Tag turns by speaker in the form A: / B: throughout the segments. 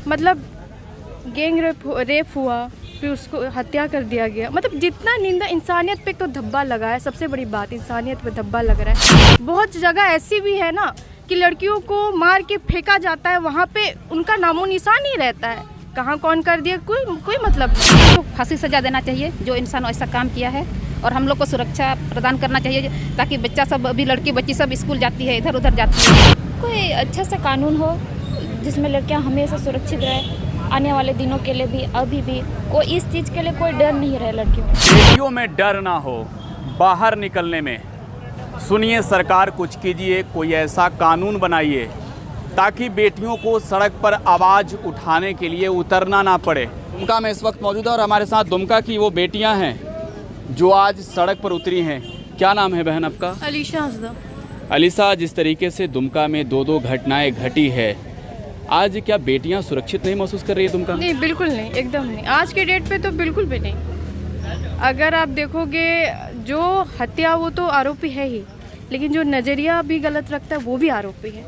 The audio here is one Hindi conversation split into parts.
A: मतलब गैंग रेप हुआ, फिर उसको हत्या कर दिया गया। मतलब जितना निंदा, इंसानियत पे तो धब्बा लगा है। सबसे बड़ी बात, इंसानियत पे धब्बा लग रहा है। बहुत जगह ऐसी भी है ना कि लड़कियों को मार के फेंका जाता है, वहाँ पे उनका नामो निशान नहीं रहता है। कहाँ कौन कर दिया कोई मतलब नहीं।
B: तो फांसी सजा देना चाहिए जो इंसान ऐसा काम किया है, और हम लोग को सुरक्षा प्रदान करना चाहिए ताकि बच्चा सब, अभी लड़की बच्ची सब स्कूल जाती है, इधर उधर जाती है।
C: कोई अच्छा सा कानून हो जिसमें लड़कियां हमेशा सुरक्षित रहे, आने वाले दिनों के लिए भी, अभी भी कोई इस चीज़ के लिए कोई डर नहीं रहे लड़कियों।
D: बेटियों में डर ना हो बाहर निकलने में। सुनिए, सरकार कुछ कीजिए, कोई ऐसा कानून बनाइए ताकि बेटियों को सड़क पर आवाज़ उठाने के लिए उतरना ना पड़े। दुमका में इस वक्त मौजूद है और हमारे साथ दुमका की वो बेटियां हैं जो आज सड़क पर उतरी हैं। क्या नाम है बहन आपका?
A: अलीशा हंसदा।
D: अलीशा, जिस तरीके से दुमका में दो घटनाएं घटी है, आज क्या बेटियां सुरक्षित नहीं महसूस कर रही है दुमका?
A: नहीं, बिल्कुल नहीं, एकदम नहीं। आज के डेट पे तो बिल्कुल भी नहीं। अगर आप देखोगे, जो हत्या वो तो आरोपी है ही, लेकिन जो नज़रिया भी गलत रखता है वो भी आरोपी है।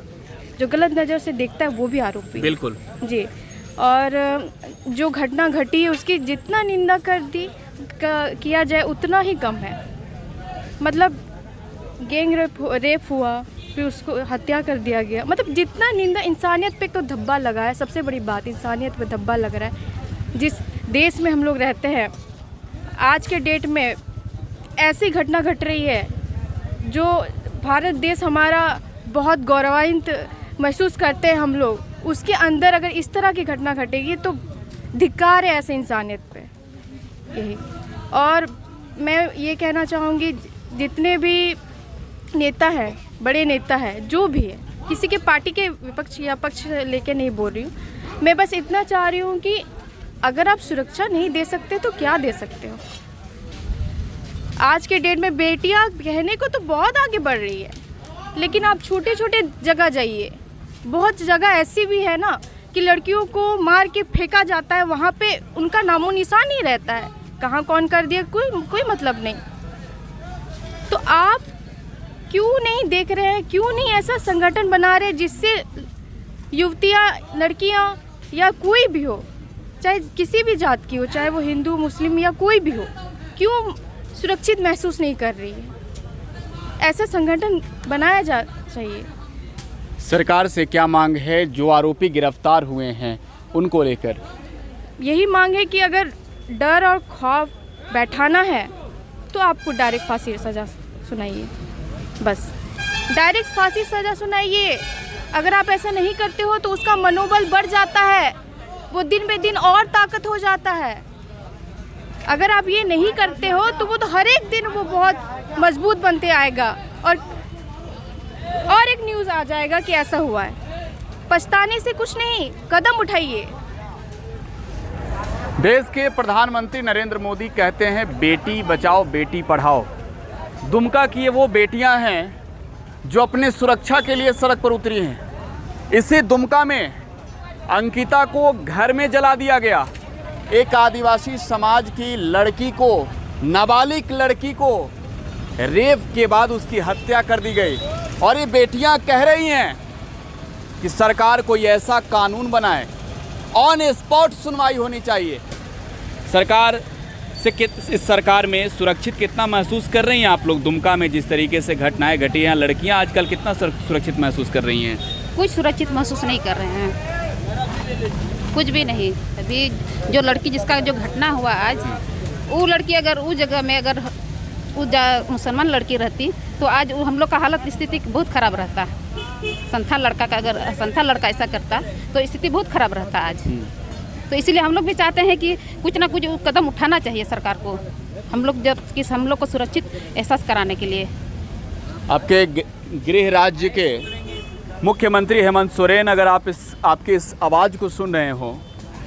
A: जो गलत नज़र से देखता है वो भी आरोपी है।
D: बिल्कुल
A: जी। और जो घटना घटी है उसकी जितना निंदा किया जाए उतना ही कम है। मतलब गैंग रेप हुआ, फिर उसको हत्या कर दिया गया। मतलब जितना निंदा, इंसानियत पे तो धब्बा लगा है। सबसे बड़ी बात, इंसानियत पे धब्बा लग रहा है। जिस देश में हम लोग रहते हैं, आज के डेट में ऐसी घटना घट रही है जो भारत देश हमारा बहुत गौरवान्वित महसूस करते हैं हम लोग, उसके अंदर अगर इस तरह की घटना घटेगी तो धिक्कार है ऐसे इंसानियत पे। यही। और मैं ये कहना चाहूँगी, जितने भी नेता है, बड़े नेता है, जो भी है, किसी के पार्टी के विपक्ष या पक्ष लेके नहीं बोल रही हूँ, मैं बस इतना चाह रही हूँ कि अगर आप सुरक्षा नहीं दे सकते तो क्या दे सकते हो। आज के डेट में बेटियाँ कहने को तो बहुत आगे बढ़ रही है, लेकिन आप छोटे छोटे जगह जाइए, बहुत जगह ऐसी भी है ना कि लड़कियों को मार के फेंका जाता है, वहाँ पे उनका नामो निशान नहीं रहता है। कहाँ कौन कर दिया कोई मतलब नहीं। तो आप क्यों नहीं देख रहे हैं, क्यों नहीं ऐसा संगठन बना रहे जिससे युवतियाँ, लड़कियाँ या कोई भी हो, चाहे किसी भी जात की हो, चाहे वो हिंदू, मुस्लिम या कोई भी हो, क्यों सुरक्षित महसूस नहीं कर रही है। ऐसा संगठन बनाया चाहिए।
D: सरकार से क्या मांग है जो आरोपी गिरफ्तार हुए हैं उनको लेकर?
A: यही मांग है कि अगर डर और खौफ बैठाना है तो आपको डायरेक्ट फांसी सज़ा सुनाइए। बस डायरेक्ट फांसी सज़ा सुनाइए। अगर आप ऐसा नहीं करते हो तो उसका मनोबल बढ़ जाता है, वो दिन बे दिन और ताकत हो जाता है। अगर आप ये नहीं करते हो तो वो तो हर एक दिन वो बहुत मजबूत बनते आएगा और एक न्यूज़ आ जाएगा कि ऐसा हुआ है। पछताने से कुछ नहीं, कदम उठाइए।
D: देश के प्रधानमंत्री नरेंद्र मोदी कहते हैं बेटी बचाओ बेटी पढ़ाओ। दुमका की ये वो बेटियां हैं जो अपने सुरक्षा के लिए सड़क पर उतरी हैं। इसी दुमका में अंकिता को घर में जला दिया गया। एक आदिवासी समाज की लड़की को, नाबालिग लड़की को रेप के बाद उसकी हत्या कर दी गई। और ये बेटियां कह रही हैं कि सरकार कोई ऐसा कानून बनाए, ऑन स्पॉट सुनवाई होनी चाहिए। सरकार से इस सरकार में सुरक्षित कितना महसूस कर रही हैं आप लोग? दुमका में जिस तरीके से घटनाएं घटी हैं, लड़कियां आजकल कितना सुरक्षित महसूस कर रही हैं?
B: कुछ सुरक्षित महसूस नहीं कर रहे हैं, कुछ भी नहीं। अभी जो लड़की जिसका जो घटना हुआ आज, वो लड़की अगर उस जगह में अगर मुसलमान लड़की रहती तो आज हम लोग का हालत, स्थिति बहुत ख़राब रहता। संथाल लड़का का, अगर संथाल लड़का ऐसा करता तो स्थिति बहुत ख़राब रहता आज। तो इसीलिए हम लोग भी चाहते हैं कि कुछ ना कुछ कदम उठाना चाहिए सरकार को, हम लोग को सुरक्षित एहसास कराने के लिए।
D: आपके गृह राज्य के मुख्यमंत्री हेमंत सोरेन, अगर आप आपकी इस आवाज़ को सुन रहे हो,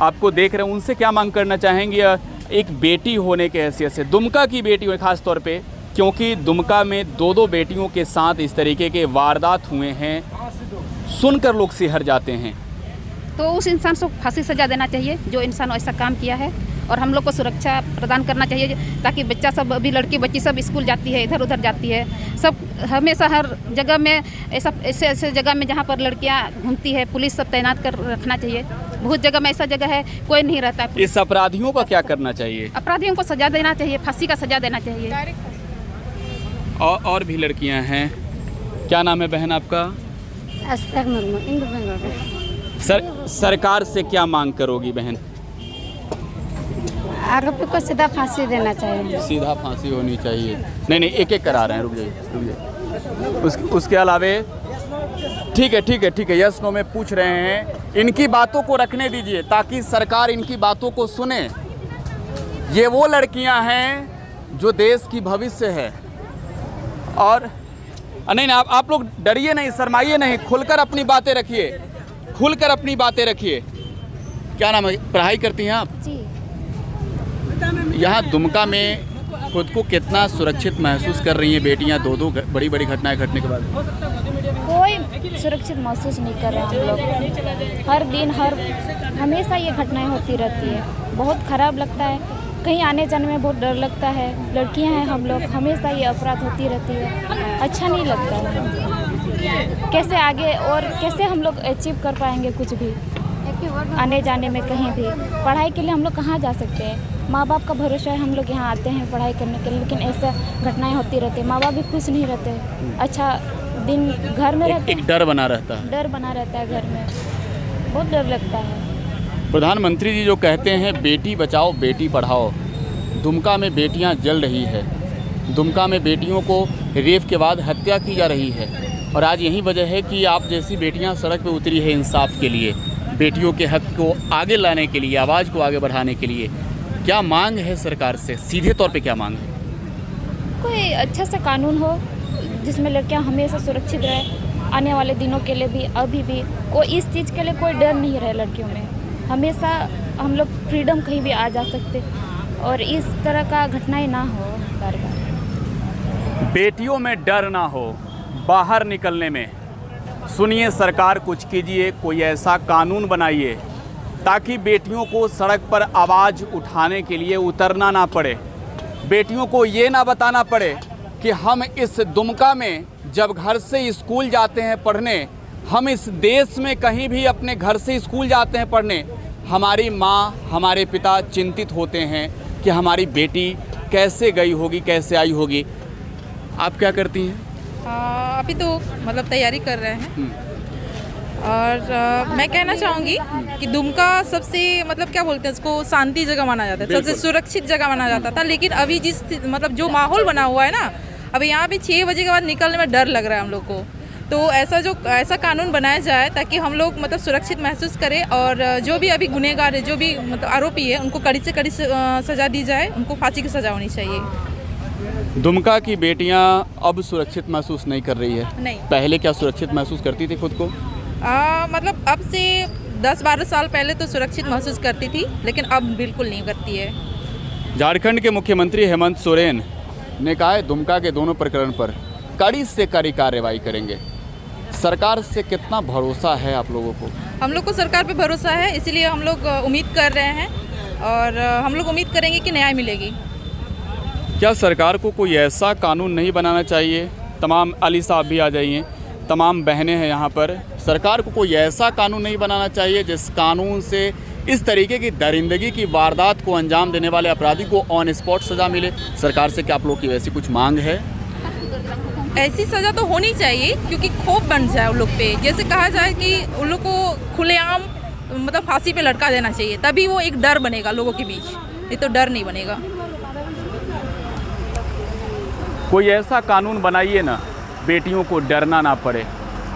D: आपको देख रहे हैं, उनसे क्या मांग करना चाहेंगे एक बेटी होने के हैसियत से, दुमका की बेटी हो खास तौर पे, क्योंकि दुमका में दो बेटियों के साथ इस तरीके के वारदात हुए हैं, सुनकर लोग सिहर जाते हैं।
B: तो उस इंसान को फांसी सजा देना चाहिए जो इंसान ऐसा काम किया है, और हम लोग को सुरक्षा प्रदान करना चाहिए ताकि बच्चा सब, अभी लड़की बच्ची सब स्कूल जाती है, इधर उधर जाती है, सब हमेशा हर जगह में ऐसे जगह में जहाँ पर लड़कियाँ घूमती है पुलिस सब तैनात कर रखना चाहिए। बहुत जगह में ऐसा जगह है कोई नहीं रहता है।
D: इस अपराधियों का क्या करना चाहिए?
B: अपराधियों को सजा देना चाहिए, फांसी का सजा देना चाहिए।
D: और भी लड़कियां हैं। क्या नाम है बहन आपका?
E: अस्तर मुर्मू, इंदु बेंगल।
D: सरकार से क्या मांग करोगी बहन?
E: आरोपी को सीधा फांसी देना चाहिए।
D: सीधा फांसी होनी चाहिए। नहीं एक एक करा रहे हैं, रुक जाइए। उसके अलावे ठीक है यस नो में पूछ रहे हैं। इनकी बातों को रखने दीजिए ताकि सरकार इनकी बातों को सुने। ये वो लड़कियां हैं जो देश की भविष्य है। और नहीं आप लोग डरिए नहीं, शर्माइए नहीं, खुलकर अपनी बातें रखिए। क्या नाम है? पढ़ाई करती हैं आप?
C: जी।
D: यहाँ दुमका में खुद को कितना सुरक्षित महसूस कर रही हैं बेटियाँ? दो बड़ी घटनाएं घटने के बाद
C: कोई सुरक्षित महसूस नहीं कर रहे हम लोग। हर दिन हमेशा ये घटनाएं होती रहती है। बहुत ख़राब लगता है, कहीं आने जाने में बहुत डर लगता है। लड़कियां हैं हम लोग, हमेशा ये अपराध होती रहती है। अच्छा नहीं लगता है। कैसे आगे और कैसे हम लोग अचीव कर पाएंगे कुछ भी आने जाने में? कहीं भी पढ़ाई के लिए हम लोग कहाँ जा सकते हैं? माँ बाप का भरोसा है, हम लोग यहाँ आते हैं पढ़ाई करने के लिए, लेकिन ऐसा घटनाएं होती रहती है। माँ बाप भी खुश नहीं रहते। अच्छा दिन घर में रहते,
D: एक डर बना रहता है
C: घर में, बहुत डर लगता है।
D: प्रधानमंत्री जी जो कहते हैं बेटी बचाओ बेटी पढ़ाओ, दुमका में बेटियां जल रही है, दुमका में बेटियों को रेप के बाद हत्या की जा रही है। और आज यही वजह है कि आप जैसी बेटियां सड़क पे उतरी है इंसाफ के लिए, बेटियों के हक को आगे लाने के लिए, आवाज़ को आगे बढ़ाने के लिए। क्या मांग है सरकार से? सीधे तौर पे क्या मांग है?
C: कोई अच्छा सा कानून हो जिसमें लड़कियां हमेशा सुरक्षित रहे, आने वाले दिनों के लिए भी, अभी भी कोई इस चीज़ के लिए कोई डर नहीं रहे लड़कियों में। हमेशा हम लोग फ्रीडम कहीं भी आ जा सकते और इस तरह का घटनाएं ना हो बार बार।
D: बेटियों में डर ना हो बाहर निकलने में। सुनिए, सरकार कुछ कीजिए, कोई ऐसा कानून बनाइए ताकि बेटियों को सड़क पर आवाज़ उठाने के लिए उतरना ना पड़े। बेटियों को ये ना बताना पड़े कि हम इस दुमका में जब घर से स्कूल जाते हैं पढ़ने, हम इस देश में कहीं भी अपने घर से स्कूल जाते हैं पढ़ने, हमारी माँ हमारे पिता चिंतित होते हैं कि हमारी बेटी कैसे गई होगी, कैसे आई होगी। आप क्या करती हैं?
F: अभी तो मतलब तैयारी कर रहे हैं। और मैं कहना चाहूँगी कि दुमका सबसे मतलब क्या बोलते हैं उसको, शांति जगह माना जाता है, सबसे सुरक्षित जगह माना जाता था। लेकिन अभी जिस मतलब जो माहौल बना हुआ है ना, अभी यहाँ भी 6 बजे के बाद निकलने में डर लग रहा है हम लोग को। तो ऐसा कानून बनाया जाए ताकि हम लोग मतलब सुरक्षित महसूस करें और जो भी अभी गुनहगार है, जो भी मतलब आरोपी है, उनको कड़ी से कड़ी सज़ा दी जाए, उनको फांसी की सज़ा होनी चाहिए।
D: दुमका की बेटियां अब सुरक्षित महसूस नहीं कर रही है?
F: नहीं।
D: पहले क्या सुरक्षित महसूस करती थी खुद को?
F: मतलब अब से 10-12 साल पहले तो सुरक्षित महसूस करती थी, लेकिन अब बिल्कुल नहीं करती है।
D: झारखंड के मुख्यमंत्री हेमंत सोरेन ने कहा है दुमका के दोनों प्रकरण पर कड़ी से कड़ी कार्रवाई करेंगे। सरकार से कितना भरोसा है आप लोगों को?
F: हम लोग को सरकार पे भरोसा है, इसीलिए हम लोग उम्मीद कर रहे हैं और हम लोग उम्मीद करेंगे कि न्याय मिलेगी।
D: क्या सरकार को कोई ऐसा कानून नहीं बनाना चाहिए? तमाम अली साहब भी आ जाइए, तमाम बहनें हैं यहाँ पर। सरकार को कोई ऐसा कानून नहीं बनाना चाहिए जिस कानून से इस तरीके की दरिंदगी की वारदात को अंजाम देने वाले अपराधी को ऑन स्पॉट सज़ा मिले? सरकार से क्या आप लोग की वैसी कुछ मांग है?
F: ऐसी सज़ा तो होनी चाहिए क्योंकि खौफ बन जाए उन लोग पे। जैसे कहा जाए कि उन लोग को खुलेआम मतलब फांसी पे लटका देना चाहिए, तभी वो एक डर बनेगा लोगों के बीच, नहीं तो डर नहीं बनेगा।
D: कोई ऐसा कानून बनाइए ना, बेटियों को डरना ना पड़े,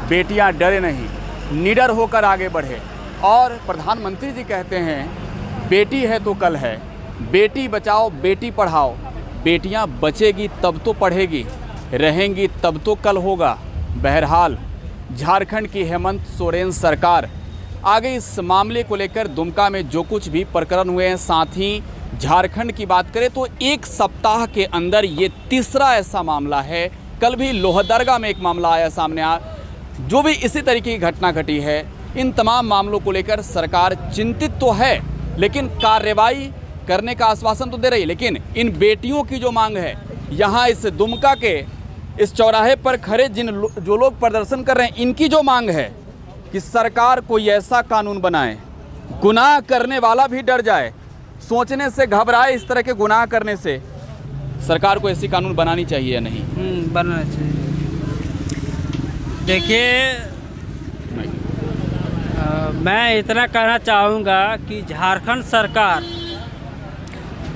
D: बेटियां डरे नहीं, निडर होकर आगे बढ़े। और प्रधानमंत्री जी कहते हैं बेटी है तो कल है, बेटी बचाओ बेटी पढ़ाओ। बेटियां बचेगी तब तो पढ़ेगी, रहेंगी तब तो कल होगा। बहरहाल झारखंड की हेमंत सोरेन सरकार आगे इस मामले को लेकर दुमका में जो कुछ भी प्रकरण हुए हैं, साथ ही झारखंड की बात करें तो एक सप्ताह के अंदर ये तीसरा ऐसा मामला है। कल भी लोहरदगा में एक मामला आया सामने, जो भी इसी तरीके की घटना घटी है। इन तमाम मामलों को लेकर सरकार चिंतित तो है, लेकिन कार्रवाई करने का आश्वासन तो दे रही है। लेकिन इन बेटियों की जो मांग है, यहाँ इस दुमका के इस चौराहे पर खड़े जो लोग प्रदर्शन कर रहे हैं, इनकी जो मांग है कि सरकार कोई ऐसा कानून बनाए, गुनाह करने वाला भी डर जाए, सोचने से घबराए इस तरह के गुनाह करने से। सरकार को ऐसी कानून बनानी चाहिए या नहीं?
G: बनाना चाहिए। देखिए, मैं इतना कहना चाहूँगा कि झारखंड सरकार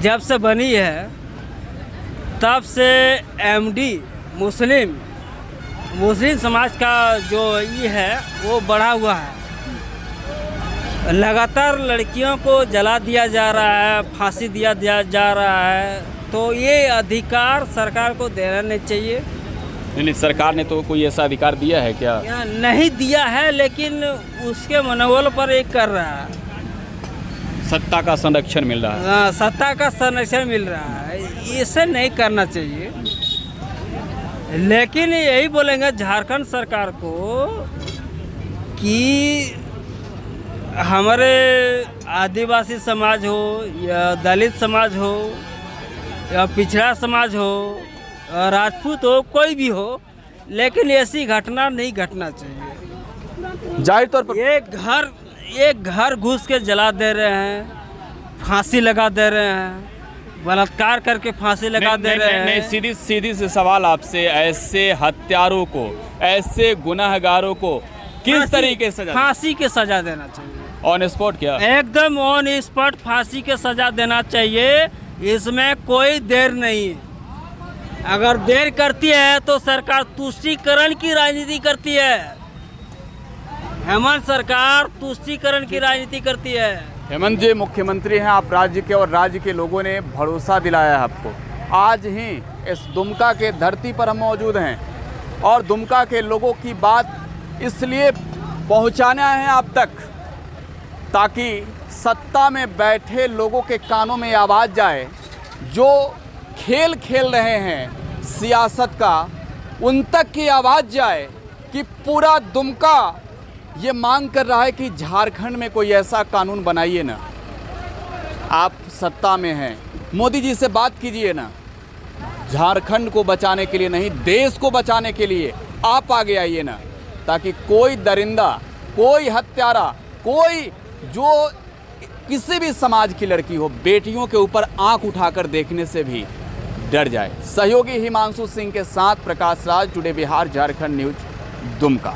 G: जब से बनी है तब से एमडी मुस्लिम समाज का जो ये है वो बढ़ा हुआ है। लगातार लड़कियों को जला दिया जा रहा है, फांसी दिया जा रहा है, तो ये अधिकार सरकार को देना नहीं चाहिए।
D: नहीं, सरकार ने तो कोई ऐसा अधिकार दिया है क्या?
G: नहीं दिया है, लेकिन उसके मनोबल पर एक कर रहा है।
D: सत्ता का संरक्षण मिल रहा है।
G: हाँ, सत्ता का संरक्षण मिल रहा है, इसे नहीं करना चाहिए। लेकिन यही बोलेंगे झारखंड सरकार को कि हमारे आदिवासी समाज हो या दलित समाज हो या पिछड़ा समाज हो, राजपूत हो, कोई भी हो, लेकिन ऐसी घटना नहीं घटना चाहिए।
D: जाहिर तौर पर
G: एक घर घुस के जला दे रहे हैं, फांसी लगा दे रहे हैं, बलात्कार करके फांसी लगा दे रहे हैं।
D: नहीं, सीधी से सवाल आपसे, ऐसे हत्यारों को, ऐसे गुनाहगारों को किस तरीके से
G: फांसी की सजा देना चाहिए?
D: ऑन स्पॉट क्या?
G: एकदम ऑन स्पॉट फांसी की सजा देना चाहिए। इसमें कोई देर नहीं है। अगर देर करती है तो सरकार तुष्टीकरण की राजनीति करती है। हेमंत सरकार तुष्टीकरण की राजनीति करती है।
D: हेमंत जी मुख्यमंत्री हैं आप राज्य के, और राज्य के लोगों ने भरोसा दिलाया है आपको। आज ही इस दुमका के धरती पर हम मौजूद हैं और दुमका के लोगों की बात इसलिए पहुंचाना है आप तक ताकि सत्ता में बैठे लोगों के कानों में आवाज़ जाए, जो खेल खेल रहे हैं सियासत का, उन तक की आवाज़ जाए कि पूरा दुमका ये मांग कर रहा है कि झारखंड में कोई ऐसा कानून बनाइए ना। आप सत्ता में हैं, मोदी जी से बात कीजिए ना। झारखंड को बचाने के लिए नहीं, देश को बचाने के लिए आप आगे आइए ना, ताकि कोई दरिंदा, कोई हत्यारा, कोई जो किसी भी समाज की लड़की हो, बेटियों के ऊपर आंख उठाकर देखने से भी डर जाए। सहयोगी हिमांशु सिंह के साथ प्रकाश राज, टुडे बिहार झारखंड न्यूज, दुमका।